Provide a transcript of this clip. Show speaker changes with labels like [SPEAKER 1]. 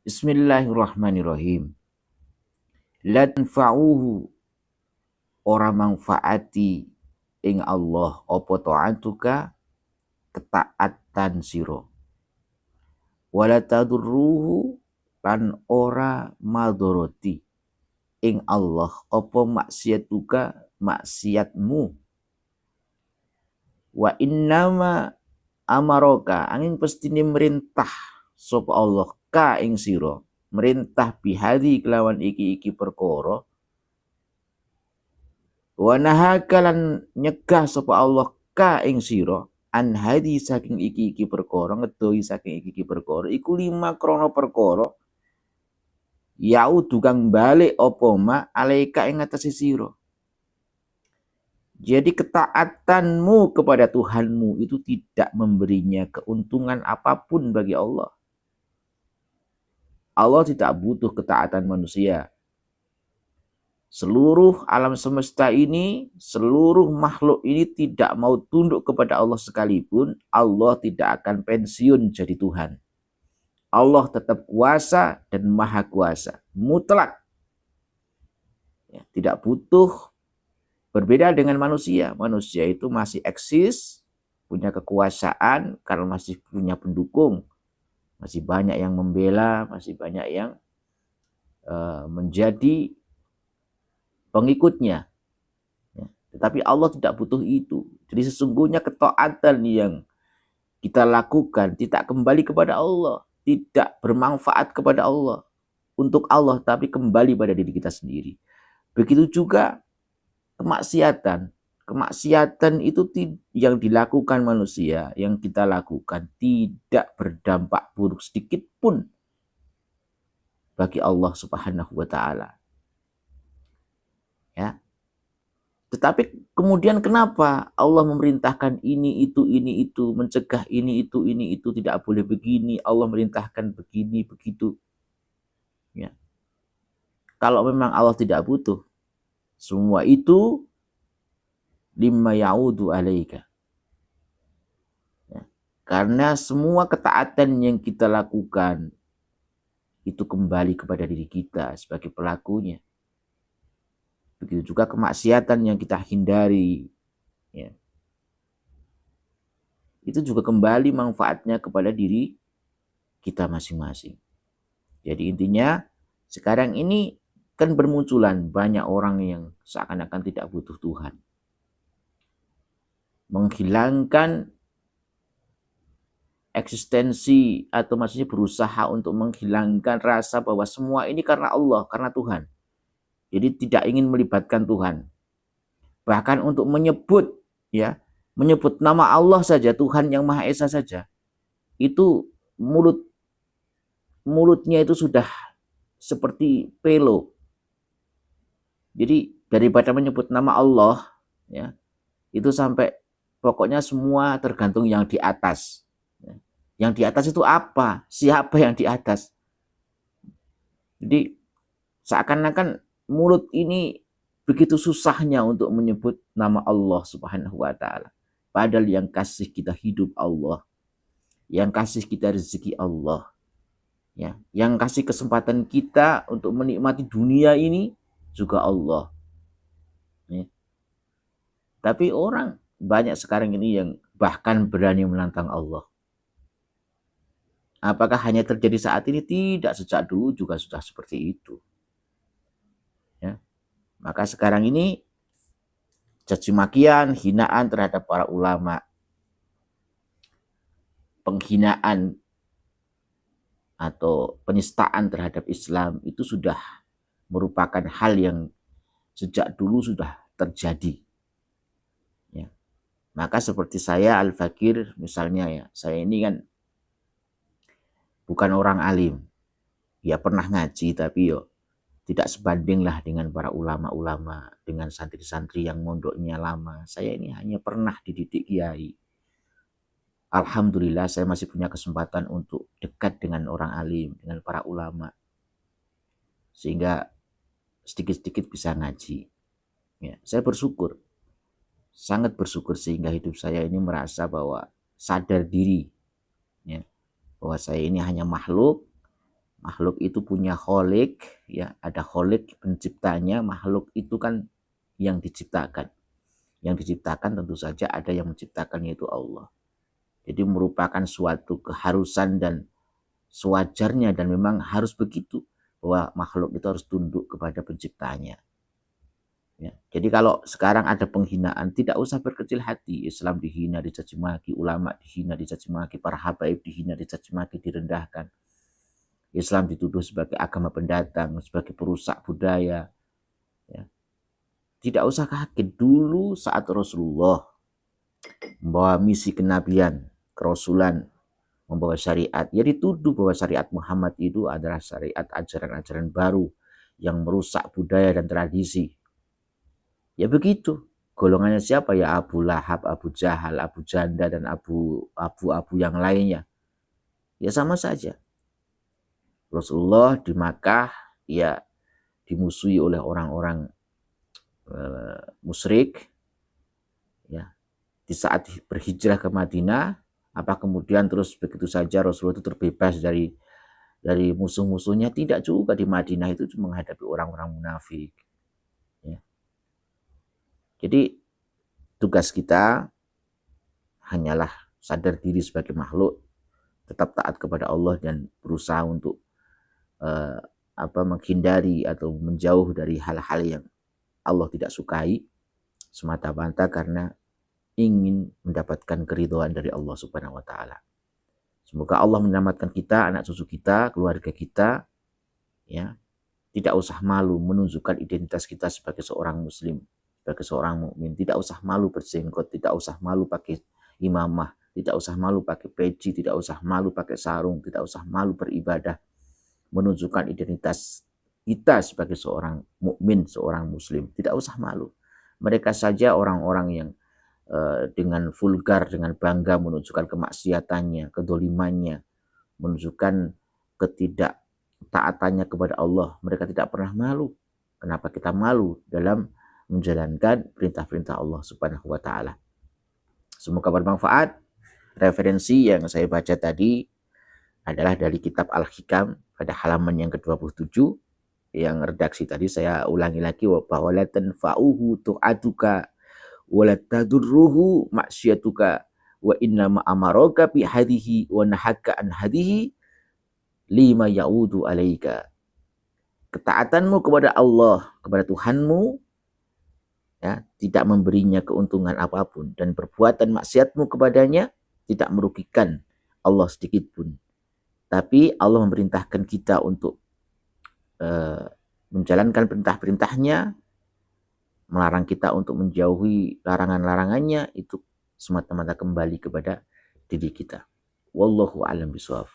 [SPEAKER 1] Bismillahirrahmanirrahim. La tanfa'uhu ora manfaati ing Allah apa ta'atuka ketaatan sira. Wala tadurruhu lan ora madoroti ing Allah apa maksiatuka maksiatmu. Wa innama amaroka angin pestine merintah sapa Allah ka ing sira. Merintah bihadi kelawan iki perkara. Wa nahaka lan nyegah sapa Allah ka ing sira an hadi saking iki perkara ngedohi saking iki perkara iku 5 krana perkara yaudu kang balik apa ma alaika ing atase sira. Jadi ketaatanmu kepada Tuhanmu itu tidak memberinya keuntungan apapun bagi Allah. Allah tidak butuh ketaatan manusia. Seluruh alam semesta ini, seluruh makhluk ini tidak mau tunduk kepada Allah sekalipun, Allah tidak akan pensiun jadi Tuhan. Allah tetap kuasa dan maha kuasa, mutlak. Ya, tidak butuh, berbeda dengan manusia. Manusia itu masih eksis, punya kekuasaan karena masih punya pendukung. Masih banyak yang membela, masih banyak yang menjadi pengikutnya. Ya, tetapi Allah tidak butuh itu. Jadi sesungguhnya ketaatan yang kita lakukan tidak kembali kepada Allah, tidak bermanfaat kepada Allah, untuk Allah, tapi kembali pada diri kita sendiri. Begitu juga kemaksiatan. Kemaksiatan itu yang dilakukan manusia, yang kita lakukan tidak berdampak buruk sedikit pun bagi Allah Subhanahu wa taala. Ya. Tetapi kemudian kenapa Allah memerintahkan ini itu, mencegah ini itu, tidak boleh begini, Allah merintahkan begini begitu. Ya. Kalau memang Allah tidak butuh semua itu, lima yaudu alaika. Ya. Karena semua ketaatan yang kita lakukan itu kembali kepada diri kita sebagai pelakunya. Begitu juga kemaksiatan yang kita hindari, ya, itu juga kembali manfaatnya kepada diri kita masing-masing. Jadi intinya sekarang ini kan bermunculan banyak orang yang seakan-akan tidak butuh Tuhan. Menghilangkan eksistensi atau maksudnya berusaha untuk menghilangkan rasa bahwa semua ini karena Allah, karena Tuhan. Jadi tidak ingin melibatkan Tuhan. Bahkan untuk menyebut nama Allah saja, Tuhan yang Maha Esa saja, itu mulutnya itu sudah seperti pelo. Jadi daripada menyebut nama Allah, ya, itu sampai pokoknya semua tergantung yang di atas. Yang di atas itu apa? Siapa yang di atas? Jadi seakan-akan mulut ini begitu susahnya untuk menyebut nama Allah Subhanahu wa taala. Padahal yang kasih kita hidup Allah, yang kasih kita rezeki Allah, ya, yang kasih kesempatan kita untuk menikmati dunia ini juga Allah. Ya. Tapi orang banyak sekarang ini yang bahkan berani menantang Allah. Apakah hanya terjadi saat ini? Tidak, sejak dulu juga sudah seperti itu. Ya. Maka sekarang ini caci makian, hinaan terhadap para ulama, penghinaan atau penistaan terhadap Islam itu sudah merupakan hal yang sejak dulu sudah terjadi. Ya. Maka seperti saya Al-Fakir misalnya, ya, saya ini kan bukan orang alim. Ya pernah ngaji tapi tidak sebanding lah dengan para ulama-ulama, dengan santri-santri yang mondoknya lama. Saya ini hanya pernah dididik kiai. Alhamdulillah saya masih punya kesempatan untuk dekat dengan orang alim, dengan para ulama. Sehingga sedikit-sedikit bisa ngaji. Ya, saya bersyukur. Sangat bersyukur sehingga hidup saya ini merasa bahwa sadar diri. Ya, bahwa saya ini hanya makhluk makhluk itu punya kholik, ya ada kholik penciptanya, makhluk itu kan yang diciptakan. Yang diciptakan tentu saja ada yang menciptakan, yaitu Allah. Jadi merupakan suatu keharusan dan sewajarnya dan memang harus begitu, bahwa makhluk itu harus tunduk kepada penciptanya. Ya. Jadi kalau sekarang ada penghinaan, tidak usah berkecil hati. Islam dihina, dicaci maki, ulama dihina, dicaci maki, para habaib dihina, dicaci maki, direndahkan. Islam dituduh sebagai agama pendatang, sebagai perusak budaya. Ya. Tidak usah kaget. Dulu saat Rasulullah membawa misi kenabian, kerasulan, membawa syariat, ya dituduh bahwa syariat Muhammad itu adalah syariat ajaran-ajaran baru yang merusak budaya dan tradisi. Ya begitu. Golongannya siapa? Ya Abu Lahab, Abu Jahal, Abu Janda, dan Abu yang lainnya. Ya sama saja. Rasulullah di Makkah ya dimusuhi oleh orang-orang musyrik. Ya. Di saat berhijrah ke Madinah, apa kemudian terus begitu saja Rasulullah itu terbebas dari musuh-musuhnya? Tidak juga. Di Madinah itu menghadapi orang-orang munafik. Ya. Jadi tugas kita hanyalah sadar diri sebagai makhluk, tetap taat kepada Allah dan berusaha untuk menghindari atau menjauh dari hal-hal yang Allah tidak sukai, semata-mata karena ingin mendapatkan keridhaan dari Allah Subhanahu wa taala. Semoga Allah menyelamatkan kita, anak cucu kita, keluarga kita, ya. Tidak usah malu menunjukkan identitas kita sebagai seorang muslim, sebagai seorang mukmin. Tidak usah malu berjenggot, tidak usah malu pakai imamah, tidak usah malu pakai peci, tidak usah malu pakai sarung, tidak usah malu beribadah. Menunjukkan identitas kita sebagai seorang mukmin, seorang muslim. Tidak usah malu. Mereka saja orang-orang yang dengan vulgar, dengan bangga menunjukkan kemaksiatannya, kedolimannya, menunjukkan ketidaktaatannya kepada Allah. Mereka tidak pernah malu. Kenapa kita malu dalam menjalankan perintah-perintah Allah Subhanahu wa taala? Semoga bermanfaat. Referensi yang saya baca tadi adalah dari kitab Al-Hikam pada halaman yang ke-27. Yang redaksi tadi saya ulangi lagi, bahwa la tanfa'uhu tu'atuka wa la tadurruhu maksiatuka wa inna ma amaraka bi hadhihi wa nahaka an hadhihi lima ya'udu alaika. Ketaatanmu kepada Allah, kepada Tuhanmu, ya, tidak memberinya keuntungan apapun, dan perbuatan maksiatmu kepadanya tidak merugikan Allah sedikit pun. Tapi Allah memerintahkan kita untuk menjalankan perintah-perintahnya, melarang kita untuk menjauhi larangan-larangannya. Itu semata-mata kembali kepada diri kita. Wallahu a'lam bishawab.